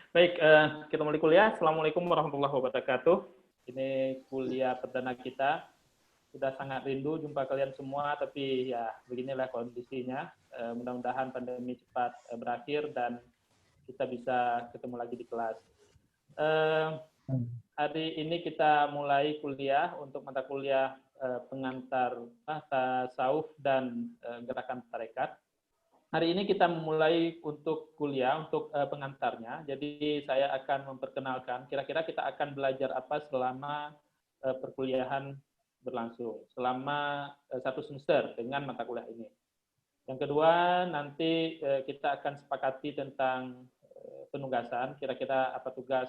Baik, kita mulai kuliah. Assalamualaikum warahmatullahi wabarakatuh. Ini kuliah perdana kita. Sudah sangat rindu jumpa kalian semua, tapi ya beginilah kondisinya. Mudah-mudahan pandemi cepat berakhir dan kita bisa ketemu lagi di kelas. Hari ini kita mulai kuliah untuk mata kuliah pengantar tasawuf dan gerakan tarekat. Hari ini kita memulai untuk kuliah, untuk pengantarnya. Jadi saya akan memperkenalkan, kira-kira kita akan belajar apa selama perkuliahan berlangsung, selama satu semester dengan mata kuliah ini. Yang kedua, nanti kita akan sepakati tentang penugasan, kira-kira apa tugas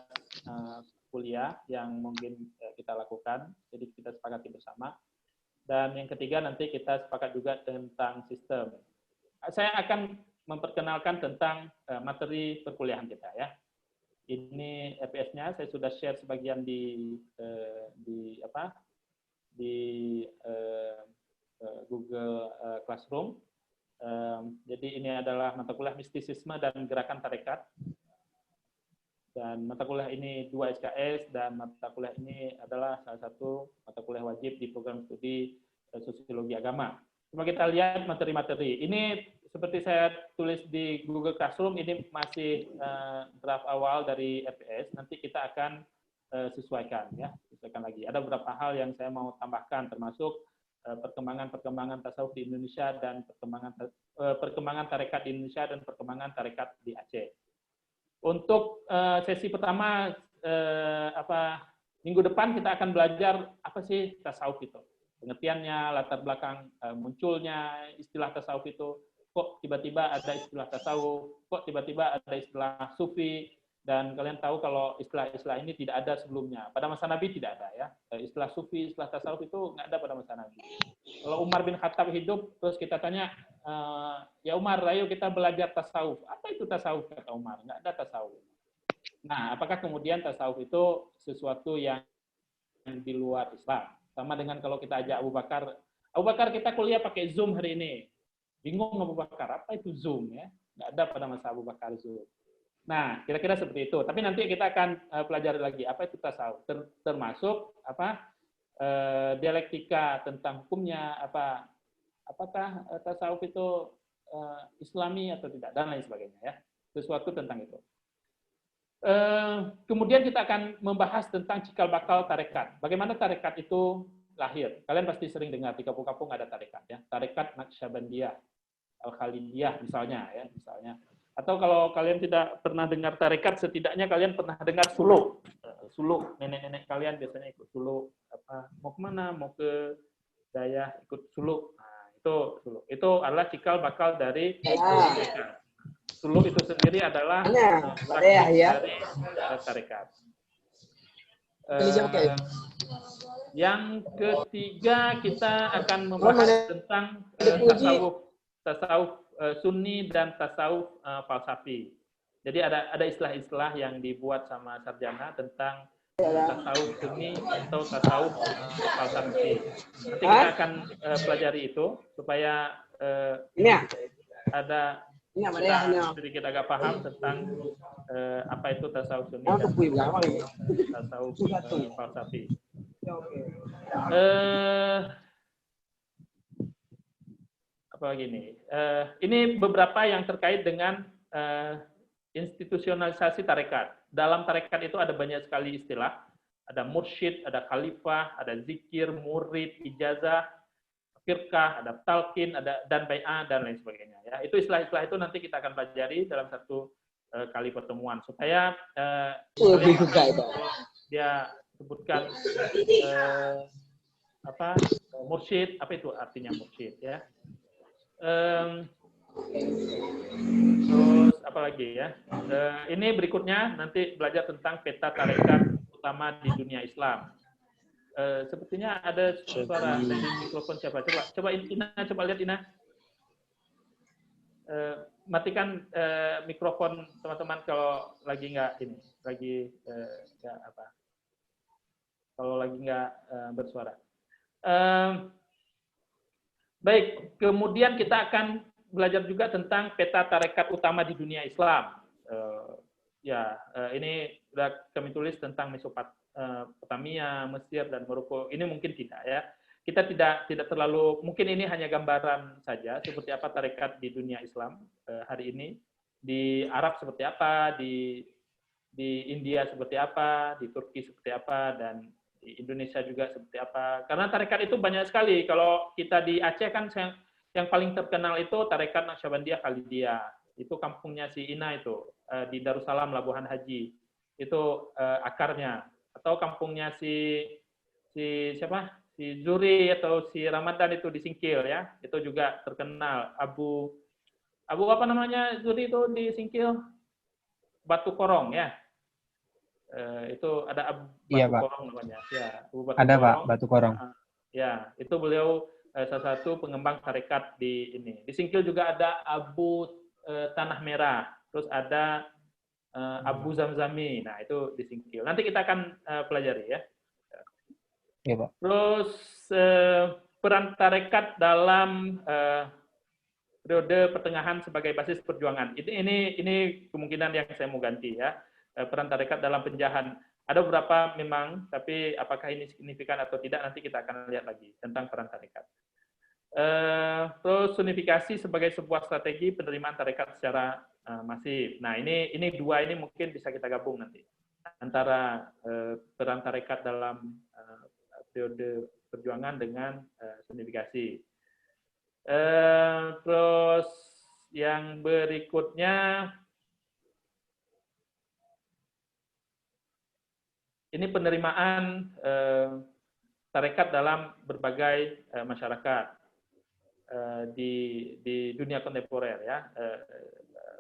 kuliah yang mungkin kita lakukan, jadi kita sepakati bersama. Dan yang ketiga, nanti kita sepakat juga tentang sistem. Saya akan memperkenalkan tentang materi perkuliahan kita ya. Ini EPS-nya saya sudah share sebagian di Google Classroom. Jadi ini adalah mata kuliah mistisisme dan gerakan tarekat. Dan mata kuliah ini 2 SKS dan mata kuliah ini adalah salah satu mata kuliah wajib di program studi sosiologi agama. Coba kita lihat materi-materi. Ini seperti saya tulis di Google Classroom, ini masih draft awal dari EPS. Nanti kita akan sesuaikan lagi. Ada beberapa hal yang saya mau tambahkan, termasuk perkembangan tasawuf di Indonesia dan perkembangan tarekat di Indonesia dan perkembangan tarekat di Aceh. Untuk sesi pertama, minggu depan kita akan belajar apa sih tasawuf itu. Pengertiannya, latar belakang munculnya istilah tasawuf itu, kok tiba-tiba ada istilah tasawuf, kok tiba-tiba ada istilah sufi, dan kalian tahu kalau istilah-istilah ini tidak ada sebelumnya. Pada masa Nabi tidak ada ya. Istilah sufi, istilah tasawuf itu nggak ada pada masa Nabi. Kalau Umar bin Khattab hidup, terus kita tanya, ya Umar, ayo kita belajar tasawuf. Apa itu tasawuf, kata Umar? Nggak ada tasawuf. Nah, apakah kemudian tasawuf itu sesuatu yang di luar Islam? Sama dengan kalau kita ajak Abu Bakar kita kuliah pakai Zoom hari ini. Bingung Abu Bakar, apa itu Zoom ya? Nggak ada pada masa Abu Bakar Zoom. Nah, kira-kira seperti itu. Tapi nanti kita akan pelajari lagi apa itu tasawuf, termasuk dialektika tentang hukumnya, apakah tasawuf itu Islami atau tidak, dan lain sebagainya ya. Sesuatu tentang itu. Kemudian kita akan membahas tentang cikal bakal tarekat. Bagaimana tarekat itu lahir? Kalian pasti sering dengar di kampung-kampung ada tarekat ya. Tarekat Naqsyabandiyah, Al-Khalidiyah misalnya ya, misalnya. Atau kalau kalian tidak pernah dengar tarekat, setidaknya kalian pernah dengar suluk. Suluk, nenek-nenek kalian biasanya ikut suluk. Mau kemana? Mau ke Daya ikut suluk. Nah, itu suluk. Itu adalah cikal bakal dari tarekat. Suluk itu sendiri adalah dari tarekat. Yang ketiga kita akan membahas tentang tasawuf Sunni dan tasawuf falsafi. Jadi ada istilah-istilah yang dibuat sama sarjana tentang tasawuf Sunni atau tasawuf falsafi. Nanti kita akan pelajari itu supaya ada sedikit agak paham tentang apa itu tasawuf Sunni dan tasawuf falsafi. Apa lagi nih? Ini beberapa yang terkait dengan institusionalisasi tarekat. Dalam tarekat itu ada banyak sekali istilah. Ada mursyid, ada khalifah, ada zikir, murid, ijazah, firqah, ada talqin, ada dan bai'ah dan lain sebagainya. Ya, itu istilah-istilah itu nanti kita akan pelajari dalam satu kali pertemuan supaya dia sebutkan mursyid, apa itu artinya mursyid ya. Terus apa lagi ya? Ini berikutnya nanti belajar tentang peta tarekat utama di dunia Islam. Sepertinya ada suara dari mikrofon siapa? Coba Ina, coba lihat Ina. Matikan mikrofon teman-teman kalau lagi nggak ini, lagi nggak apa? Kalau lagi nggak bersuara. Baik, kemudian kita akan belajar juga tentang peta tarekat utama di dunia Islam. Ya, ini sudah kami tulis tentang Mesopotamia, Mesir dan Maroko. Ini mungkin tidak ya. Kita tidak terlalu, mungkin ini hanya gambaran saja seperti apa tarekat di dunia Islam hari ini. Di Arab seperti apa, di India seperti apa, di Turki seperti apa, dan di Indonesia juga seperti apa. Karena tarekat itu banyak sekali. Kalau kita di Aceh kan yang paling terkenal itu tarekat Naqsyabandiyah Khalidiyah. Itu kampungnya si Ina itu, di Darussalam, Labuhan Haji. Itu akarnya. Atau kampungnya si siapa? Si Zuri atau si Ramadan itu di Singkil ya. Itu juga terkenal. Abu apa namanya Zuri itu di Singkil? Batu Korong ya. Itu ada Iya, Batu Pak. Korong namanya. Ya, Batu Ada, Pak, Korong. Batu Korong. Ya, itu beliau salah satu pengembang tarekat di ini. Di Singkil juga ada Abu Tanah Merah, terus ada Abu Zamzami. Nah, itu di Singkil. Nanti kita akan pelajari ya. Iya, Pak. Terus peran tarekat dalam periode pertengahan sebagai basis perjuangan. Ini kemungkinan yang saya mau ganti ya. Peran tarekat dalam penjahan. Ada beberapa memang, tapi apakah ini signifikan atau tidak nanti kita akan lihat lagi tentang peran tarekat. Terus sunifikasi sebagai sebuah strategi penerimaan tarekat secara masif. Nah, ini dua ini mungkin bisa kita gabung nanti antara peran tarekat dalam periode perjuangan dengan sunifikasi. Terus yang berikutnya ini penerimaan tarekat dalam berbagai masyarakat di dunia kontemporer ya.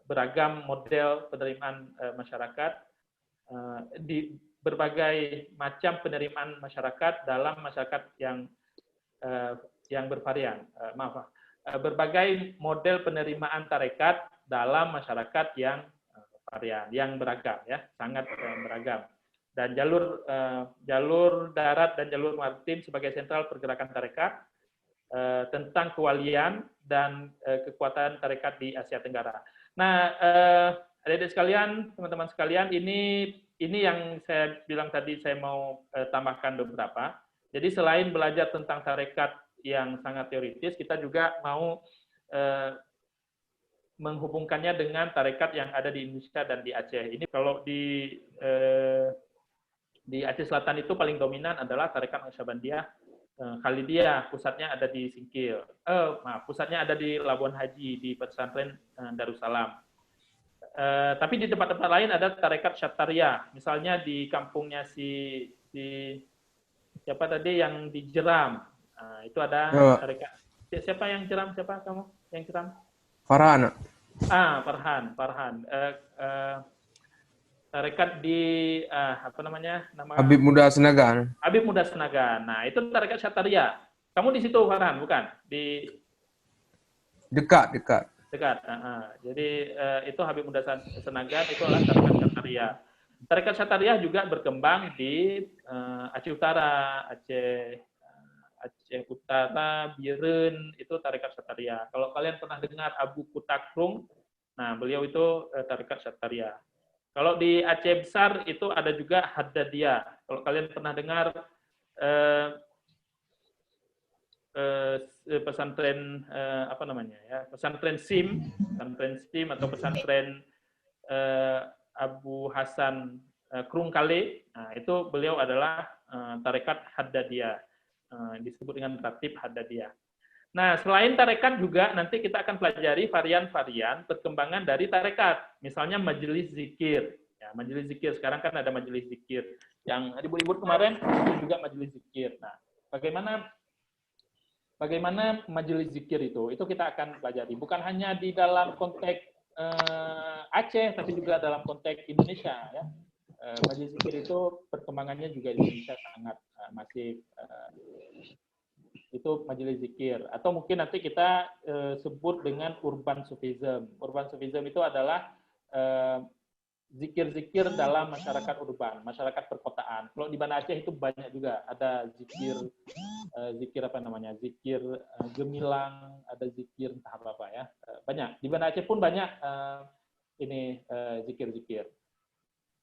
Beragam model penerimaan masyarakat di berbagai macam penerimaan masyarakat dalam masyarakat yang bervarian. Berbagai model penerimaan tarekat dalam masyarakat yang varian, yang beragam ya, sangat beragam. Dan jalur darat dan jalur maritim sebagai sentral pergerakan tarekat, tentang kewalian dan kekuatan tarekat di Asia Tenggara. Nah, adik-adik sekalian, teman-teman sekalian, ini yang saya bilang tadi saya mau tambahkan beberapa. Jadi selain belajar tentang tarekat yang sangat teoritis, kita juga mau menghubungkannya dengan tarekat yang ada di Indonesia dan di Aceh. Ini kalau di Aceh Selatan itu paling dominan adalah tarekat Naqsyabandiyah Khalidiyah, pusatnya ada di Singkil. Pusatnya ada di Labuan Haji, di pesantren Darussalam. Tapi di tempat-tempat lain ada tarekat Syattariyah, misalnya di kampungnya si siapa tadi yang di Jeram. Itu ada tarekat. Siapa yang Jeram? Siapa kamu yang Jeram? Farhan. Farhan. Tarekat di apa namanya? Habib Muda Senagan. Habib Muda Senagan. Nah, itu tarekat Syattariyah. Kamu di situ Farhan, bukan? Di dekat. Jadi itu Habib Muda Senagan itu adalah tarekat Syattariyah. Tarekat Syattariyah juga berkembang di Aceh Utara, Aceh Utara, Biren, itu tarekat Syattariyah. Kalau kalian pernah dengar Abu Kutakrung, nah beliau itu tarekat Syattariyah. Kalau di Aceh Besar itu ada juga Haddadiyah. Kalau kalian pernah dengar pesantren apa namanya ya, pesantren SIM atau pesantren Abu Hasan Krungkale, nah, itu beliau adalah tarekat Haddadiyah, disebut dengan tertib Haddadiyah. Nah, selain tarekat juga nanti kita akan pelajari varian-varian perkembangan dari tarekat. Misalnya majelis zikir. Ya, majelis zikir sekarang kan ada majelis zikir. Yang ribut-ribut kemarin itu juga majelis zikir. Nah, bagaimana majelis zikir itu? Itu kita akan pelajari. Bukan hanya di dalam konteks Aceh, tapi juga dalam konteks Indonesia. Ya. Majelis zikir itu perkembangannya juga di Indonesia sangat masif. Itu majelis zikir, atau mungkin nanti kita sebut dengan urban sufism. Urban sufism itu adalah zikir-zikir dalam masyarakat urban, masyarakat perkotaan. Kalau di Banda Aceh itu banyak juga, ada zikir apa namanya, zikir gemilang, ada zikir entah apa ya, banyak. Di Banda Aceh pun banyak ini zikir-zikir.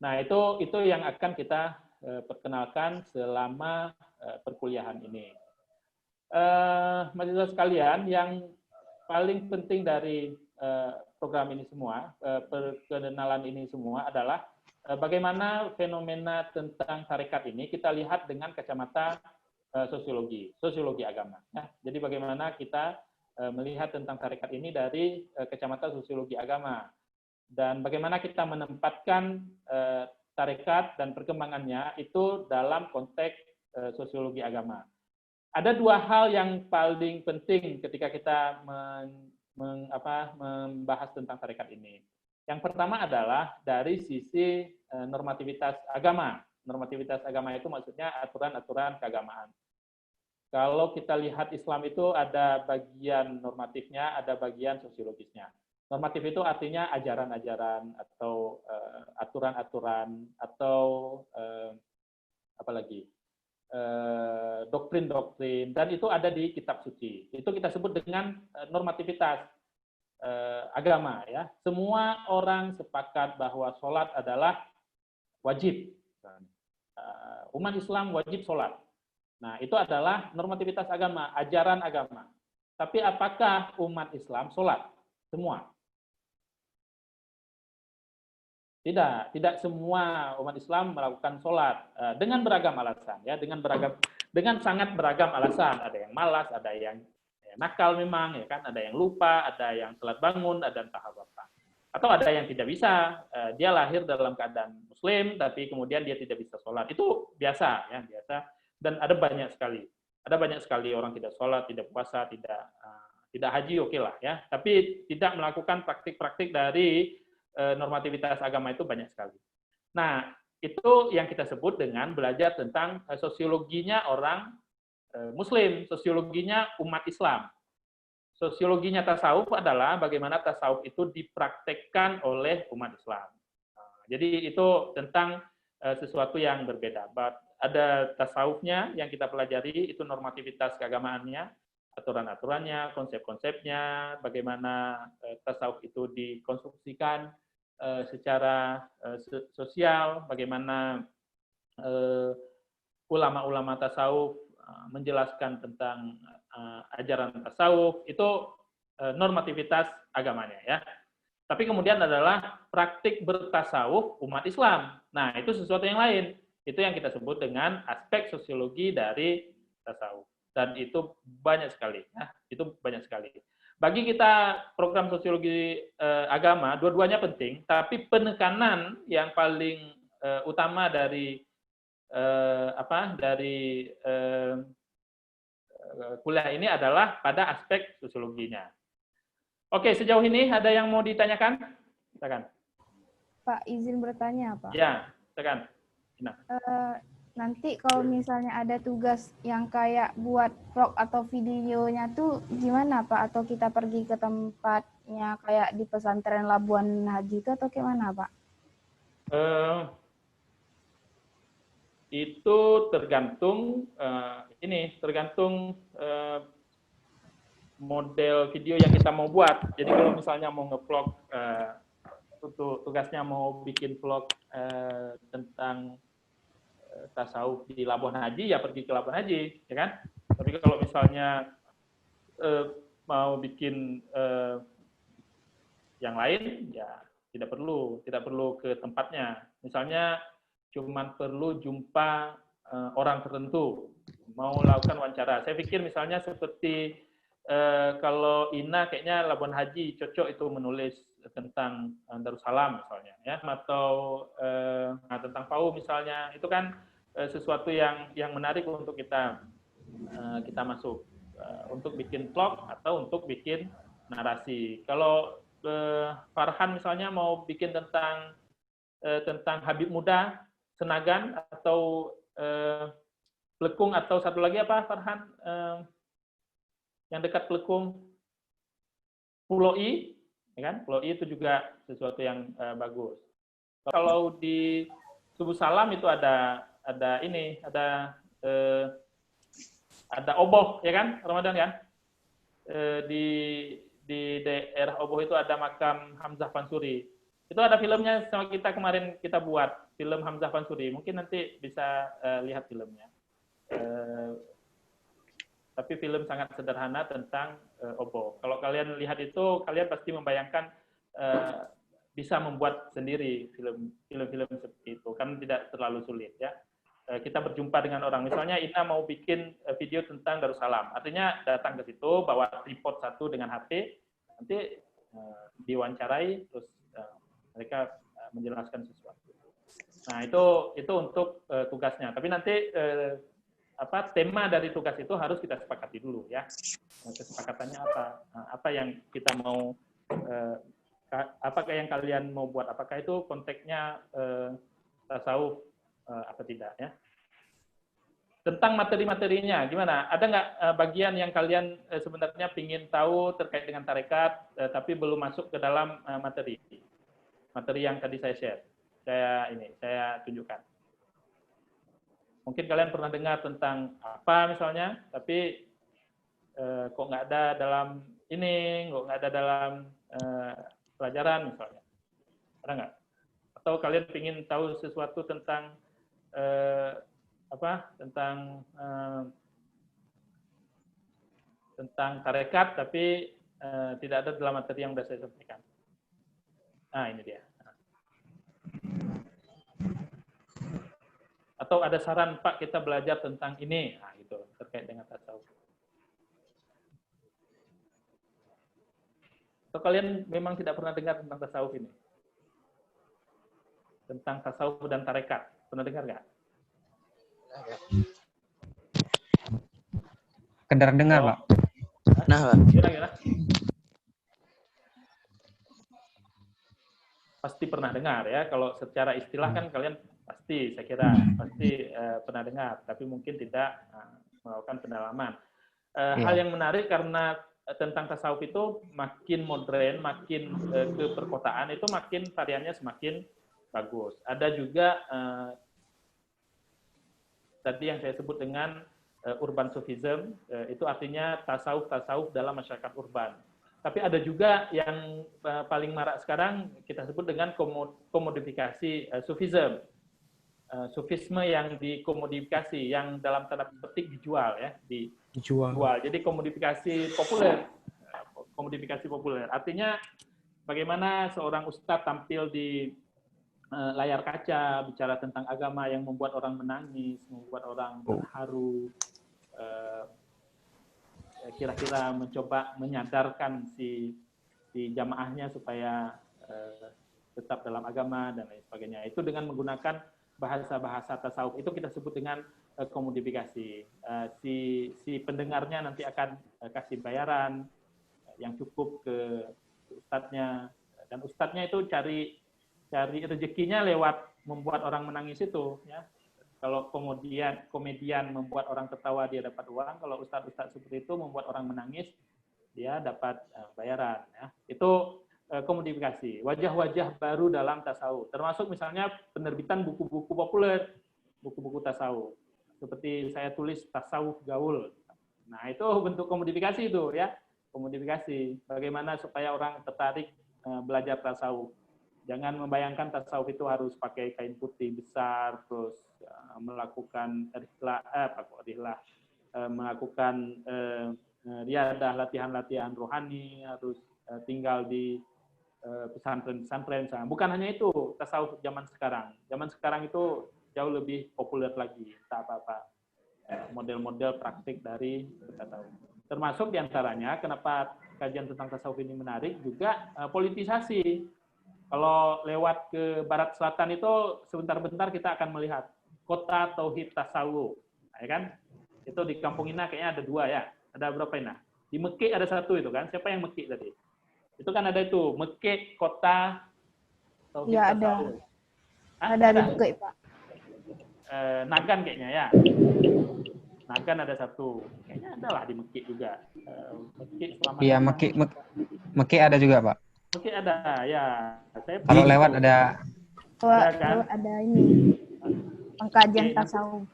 Nah, itu yang akan kita perkenalkan selama perkuliahan ini. Mahasiswa sekalian, yang paling penting dari program ini semua, perkenalan ini semua adalah bagaimana fenomena tentang tarekat ini kita lihat dengan kacamata sosiologi agama. Ya. Jadi bagaimana kita melihat tentang tarekat ini dari kacamata sosiologi agama, dan bagaimana kita menempatkan tarekat dan perkembangannya itu dalam konteks sosiologi agama. Ada dua hal yang paling penting ketika kita membahas tentang tarekat ini. Yang pertama adalah dari sisi normativitas agama. Normativitas agama itu maksudnya aturan-aturan keagamaan. Kalau kita lihat Islam itu ada bagian normatifnya, ada bagian sosiologisnya. Normatif itu artinya ajaran-ajaran atau aturan-aturan atau apalagi doktrin-doktrin, dan itu ada di kitab suci. Itu kita sebut dengan normativitas agama. Ya, semua orang sepakat bahwa sholat adalah wajib. Umat Islam wajib sholat. Nah, itu adalah normativitas agama, ajaran agama. Tapi apakah umat Islam sholat? Semua? Tidak semua umat Islam melakukan sholat dengan beragam alasan, ya, dengan sangat beragam alasan. Ada yang malas, ada yang nakal memang, ya kan, ada yang lupa, ada yang telat bangun, ada entah apa. Atau ada yang tidak bisa, dia lahir dalam keadaan Muslim, tapi kemudian dia tidak bisa sholat. Itu biasa, ya, biasa. Dan ada banyak sekali orang tidak sholat, tidak puasa, tidak haji, oke lah, ya. Tapi tidak melakukan praktik-praktik dari normativitas agama itu banyak sekali. Nah, itu yang kita sebut dengan belajar tentang sosiologinya orang Muslim, sosiologinya umat Islam. Sosiologinya tasawuf adalah bagaimana tasawuf itu dipraktekkan oleh umat Islam. Jadi itu tentang sesuatu yang berbeda. Ada tasawufnya yang kita pelajari, itu normativitas keagamaannya, aturan-aturannya, konsep-konsepnya, bagaimana tasawuf itu dikonstruksikan secara sosial, bagaimana ulama-ulama tasawuf menjelaskan tentang ajaran tasawuf, itu normativitas agamanya, ya. Tapi kemudian adalah praktik bertasawuf umat Islam. Nah, itu sesuatu yang lain. Itu yang kita sebut dengan aspek sosiologi dari tasawuf. Dan itu banyak sekali, ya. Itu banyak sekali. Bagi kita program sosiologi agama, dua-duanya penting, tapi penekanan yang paling utama dari kuliah ini adalah pada aspek sosiologinya. Oke, sejauh ini ada yang mau ditanyakan? Silakan. Pak, izin bertanya, Pak. Ya, silakan. Nah. Nanti kalau misalnya ada tugas yang kayak buat vlog atau videonya tuh gimana, Pak? Atau kita pergi ke tempatnya kayak di pesantren Labuan Haji itu atau gimana, Pak? Itu tergantung model video yang kita mau buat. Jadi kalau misalnya mau nge-vlog, tugasnya mau bikin vlog tentang tasawuf di Labuan Haji, ya pergi ke Labuan Haji, ya kan? Tapi kalau misalnya mau bikin yang lain, ya tidak perlu ke tempatnya. Misalnya cuman perlu jumpa orang tertentu, mau lakukan wawancara. Saya pikir misalnya seperti kalau Ina kayaknya Labuan Haji cocok itu menulis tentang Darussalam misalnya, ya, atau tentang PAU misalnya, itu kan sesuatu yang menarik untuk kita masuk untuk bikin vlog atau untuk bikin narasi. Kalau Farhan misalnya mau bikin tentang Habib Muda Senagan atau Plekung, atau satu lagi apa Farhan yang dekat Plekung, Pulau I, ya kan? Pulau I itu juga sesuatu yang bagus. Kalau di Subuh Salam itu ada Oboh, ya kan, Ramadan kan? Di daerah Oboh itu ada makam Hamzah Pansuri. Itu ada filmnya sama kita kemarin kita buat, film Hamzah Pansuri. Mungkin nanti bisa lihat filmnya. Tapi film sangat sederhana tentang oboh. Kalau kalian lihat itu, kalian pasti membayangkan bisa membuat sendiri film-film seperti itu, kan tidak terlalu sulit ya. Kita berjumpa dengan orang, misalnya Ina mau bikin video tentang Darussalam, artinya datang ke situ, bawa tripod satu dengan HP, nanti diwawancarai, terus mereka menjelaskan sesuatu. Nah itu untuk tugasnya. Tapi nanti tema dari tugas itu harus kita sepakati dulu ya. Kesepakatannya apa yang kita mau, apakah yang kalian mau buat, apakah itu konteksnya tasawuf apa tidak ya. Tentang materi-materinya gimana? Ada nggak bagian yang kalian sebenarnya ingin tahu terkait dengan tarekat tapi belum masuk ke dalam materi yang tadi saya share, saya tunjukkan. Mungkin kalian pernah dengar tentang apa misalnya, tapi kok nggak ada dalam ini, kok nggak ada dalam pelajaran misalnya. Ada nggak? Atau kalian ingin tahu sesuatu tentang tentang tarekat, tapi tidak ada dalam materi yang sudah saya sampaikan. Nah, ini dia. Atau ada saran, Pak, kita belajar tentang ini, nah, gitu, terkait dengan tasawuf. Atau kalian memang tidak pernah dengar tentang tasawuf ini? Tentang tasawuf dan tarekat, pernah dengar nggak? Kedar dengar, Pak. Nah, Pak. Kira-kira? Pasti pernah dengar ya. Kalau secara istilah kan kalian pasti, saya kira pasti pernah dengar, tapi mungkin tidak melakukan pendalaman. Hal yang menarik karena tentang tasawuf itu makin modern, makin ke perkotaan itu makin variannya semakin bagus. Ada juga tadi yang saya sebut dengan urban sufism, itu artinya tasawuf dalam masyarakat urban. Tapi ada juga yang paling marak sekarang kita sebut dengan komodifikasi sufism. Sufisme yang dikomodifikasi, yang dalam tanda petik dijual ya, dijual. Jadi komodifikasi populer. Artinya bagaimana seorang ustadz tampil di layar kaca bicara tentang agama yang membuat orang menangis, membuat orang terharu, kira-kira mencoba menyadarkan si jamaahnya supaya tetap dalam agama dan lain sebagainya. Itu dengan menggunakan bahasa-bahasa tasawuf, itu kita sebut dengan komodifikasi. Si pendengarnya nanti akan kasih bayaran yang cukup ke ustadznya, dan ustadznya itu cari rezekinya lewat membuat orang menangis itu ya. Kalau komedian membuat orang tertawa, dia dapat uang. Kalau ustadz seperti itu membuat orang menangis, dia dapat bayaran ya. Itu komodifikasi, wajah-wajah baru dalam tasawuf, termasuk misalnya penerbitan buku-buku populer, buku-buku tasawuf, seperti saya tulis tasawuf gaul. Nah itu bentuk komodifikasi itu ya, komodifikasi. Bagaimana supaya orang tertarik belajar tasawuf. Jangan membayangkan tasawuf itu harus pakai kain putih besar, terus melakukan melakukan riadah, latihan-latihan rohani, harus tinggal di pesantren-pesantren. Bukan hanya itu tasawuf zaman sekarang. Zaman sekarang itu jauh lebih populer lagi. Tak apa-apa model-model praktik dari tasawuf. Termasuk diantaranya kenapa kajian tentang tasawuf ini menarik juga politisasi. Kalau lewat ke barat selatan itu sebentar-bentar kita akan melihat kota tauhid tasawuf, ya kan? Itu di Kampung Ina kayaknya ada 2 ya. Ada berapa Ina? Di Mekik ada 1 itu kan? Siapa yang Mekik tadi? Itu kan ada itu, Mekik kota tauhid ya, tasawuf. Ada di Mekik, Pak. Nagan kayaknya ya. Nagan ada 1. Kayaknya ada lah di Mekik juga. Mekik selama Iya, Mekik ada juga, Pak. Mekik ada, ya. Kalau lewat ada. Kan? Ada ini pengkajian tasawuf.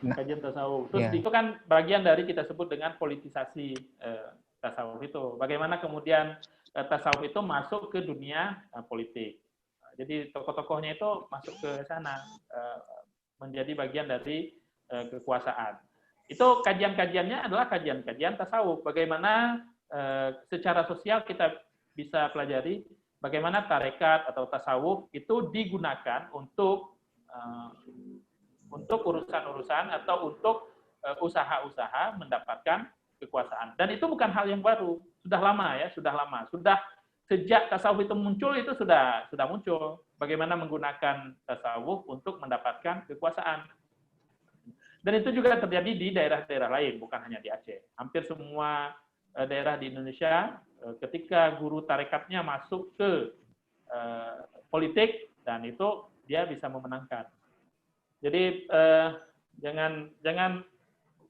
Kajian tasawuf. Terus Yeah. itu kan bagian dari kita sebut dengan politisasi tasawuf itu. Bagaimana kemudian tasawuf itu masuk ke dunia politik. Jadi tokoh-tokohnya itu masuk ke sana, menjadi bagian dari kekuasaan. Itu kajian-kajiannya adalah kajian-kajian tasawuf. Bagaimana secara sosial kita bisa pelajari bagaimana tarekat atau tasawuf itu digunakan untuk urusan-urusan atau untuk usaha-usaha mendapatkan kekuasaan. Dan itu bukan hal yang baru, sudah lama ya, sudah lama. Sudah sejak tasawuf itu muncul itu sudah muncul. Bagaimana menggunakan tasawuf untuk mendapatkan kekuasaan. Dan itu juga terjadi di daerah-daerah lain, bukan hanya di Aceh. Hampir semua daerah di Indonesia, ketika guru tarekatnya masuk ke politik, dan itu dia bisa memenangkan. Jadi jangan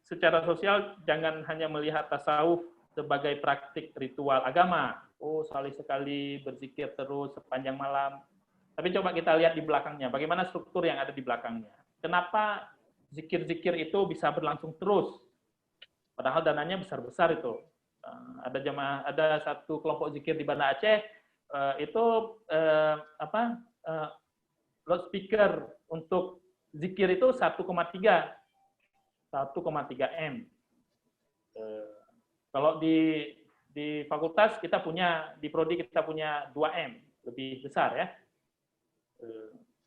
secara sosial jangan hanya melihat tasawuf sebagai praktik ritual agama. Oh, sekali berzikir terus sepanjang malam. Tapi coba kita lihat di belakangnya, bagaimana struktur yang ada di belakangnya. Kenapa zikir-zikir itu bisa berlangsung terus? Padahal dananya besar-besar itu. Ada satu kelompok zikir di Banda Aceh itu loudspeaker untuk zikir itu 1,3 M. Kalau di fakultas kita punya, di prodi kita punya 2 M, lebih besar ya.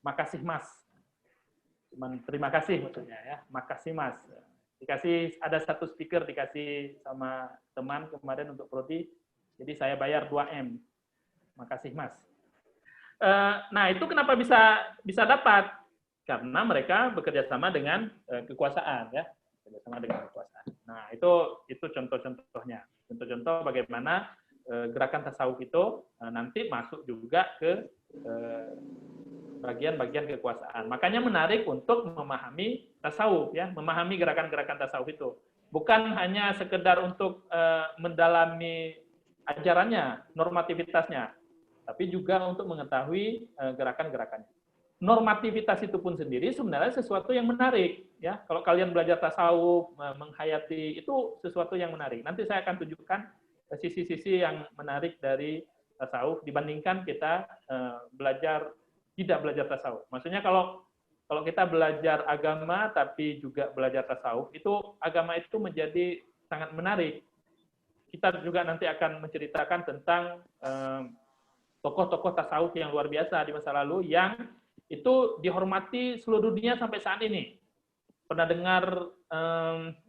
Makasih Mas. Cuman terima kasih maksudnya ya, makasih Mas. Dikasih ada satu speaker dikasih sama teman kemarin untuk prodi, jadi saya bayar 2 M. Makasih Mas. Nah, itu kenapa bisa dapat? Karena mereka bekerja sama dengan kekuasaan ya, bekerja sama dengan kekuasaan. Nah, itu contoh-contohnya. Contoh-contoh bagaimana gerakan tasawuf itu nanti masuk juga ke bagian-bagian kekuasaan. Makanya menarik untuk memahami tasawuf ya, memahami gerakan-gerakan tasawuf itu. Bukan hanya sekedar untuk mendalami ajarannya, normativitasnya, tapi juga untuk mengetahui gerakan-gerakannya. Normativitas itu pun sendiri sebenarnya sesuatu yang menarik ya. Kalau kalian belajar tasawuf, menghayati, itu sesuatu yang menarik. Nanti saya akan tunjukkan sisi-sisi yang menarik dari tasawuf dibandingkan kita tidak belajar tasawuf. Maksudnya kalau kita belajar agama tapi juga belajar tasawuf, itu agama itu menjadi sangat menarik. Kita juga nanti akan menceritakan tentang tokoh-tokoh tasawuf yang luar biasa di masa lalu yang itu dihormati seluruh dunia sampai saat ini. Pernah dengar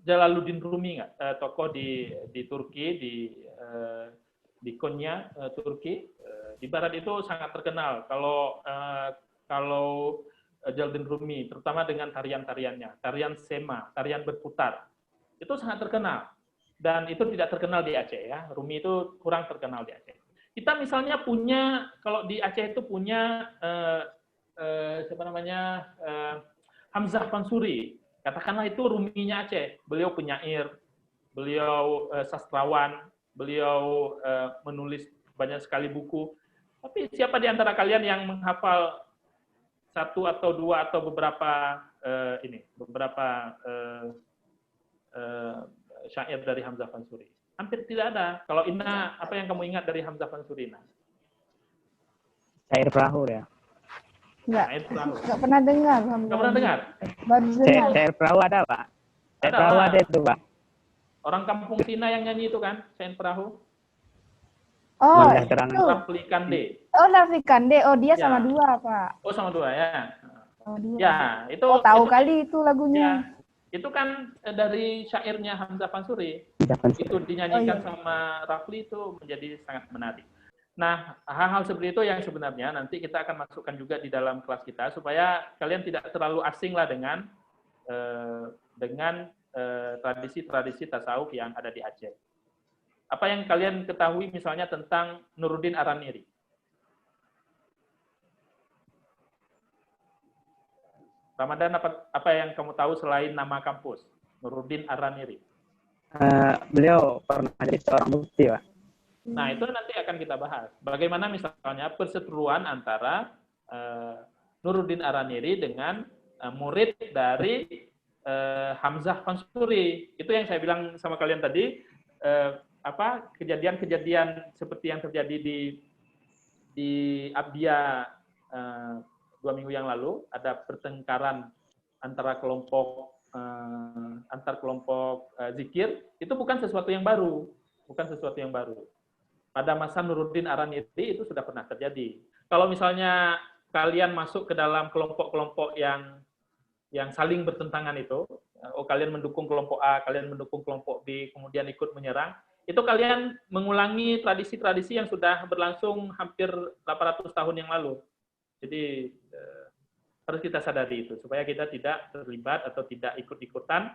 Jalaluddin Rumi nggak? Tokoh di Turki, di Konya, Turki. Di Barat itu sangat terkenal. Kalau Jalaluddin Rumi, terutama dengan tarian-tariannya, tarian sema, tarian berputar, itu sangat terkenal. Dan itu tidak terkenal di Aceh ya. Rumi itu kurang terkenal di Aceh. Kita misalnya punya, kalau di Aceh itu punya Hamzah Pansuri, katakanlah itu Ruminya Aceh. Beliau penyair, beliau sastrawan, beliau menulis banyak sekali buku. Tapi siapa di antara kalian yang menghafal satu atau dua atau beberapa syair dari Hamzah Pansuri? Hampir tidak ada. Kalau Ina, apa yang kamu ingat dari Hamzah Pansuri, Ina? Syair perahu ya. Enggak pernah dengar. Enggak pernah dengar? Baru dengar. Syair perahu ada, Pak. Syair perahu ada itu, Pak. Orang kampung Cina yang nyanyi itu kan, Syair perahu. Oh, itu. Rafli Kande. Oh, Rafli Kande. Oh, dia sama dua, Pak. Oh, sama dua ya. Oh, dia. Ya, itu tahu kali itu lagunya. Ya, itu kan dari syairnya Hamzah Pansuri. Itu dinyanyikan sama Rafli, itu menjadi sangat menarik. Nah, hal-hal seperti itu yang sebenarnya nanti kita akan masukkan juga di dalam kelas kita supaya kalian tidak terlalu asing lah dengan tradisi-tradisi tasawuf yang ada di Aceh. Apa yang kalian ketahui misalnya tentang Nuruddin Araniri? Ramadan, apa yang kamu tahu selain nama kampus? Nuruddin Araniri. Beliau pernah jadi seorang mufti, Pak. Nah, itu nanti akan kita bahas. Bagaimana misalnya perseteruan antara Nuruddin Araniri dengan murid dari Hamzah Pansuri. Itu yang saya bilang sama kalian tadi, kejadian-kejadian seperti yang terjadi di Abdia 2 minggu yang lalu, ada pertengkaran antara kelompok zikir, itu bukan sesuatu yang baru, Pada masa Nuruddin Araniri itu sudah pernah terjadi. Kalau misalnya kalian masuk ke dalam kelompok-kelompok yang saling bertentangan itu, kalian mendukung kelompok A, kalian mendukung kelompok B, kemudian ikut menyerang, itu kalian mengulangi tradisi-tradisi yang sudah berlangsung hampir 800 tahun yang lalu. Jadi harus kita sadari itu, supaya kita tidak terlibat atau tidak ikut-ikutan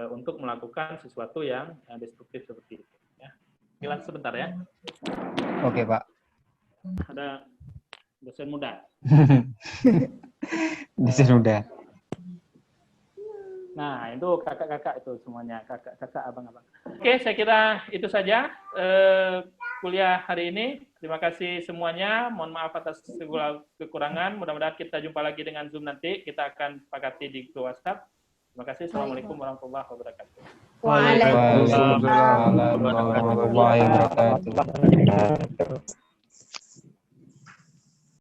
untuk melakukan sesuatu yang destruktif seperti itu. Ya. Hilang sebentar ya. Oke, Pak. Ada dosen muda. Dosen muda. Nah, itu kakak-kakak itu semuanya, kakak-kakak, abang-abang. Oke, saya kira itu saja kuliah hari ini. Terima kasih semuanya. Mohon maaf atas segala kekurangan. Mudah-mudahan kita jumpa lagi dengan Zoom nanti. Kita akan sepakati di grup WhatsApp. Terima kasih. Assalamualaikum warahmatullahi wabarakatuh. Waalaikumsalam Waalaikumsalam warahmatullahi wabarakatuh.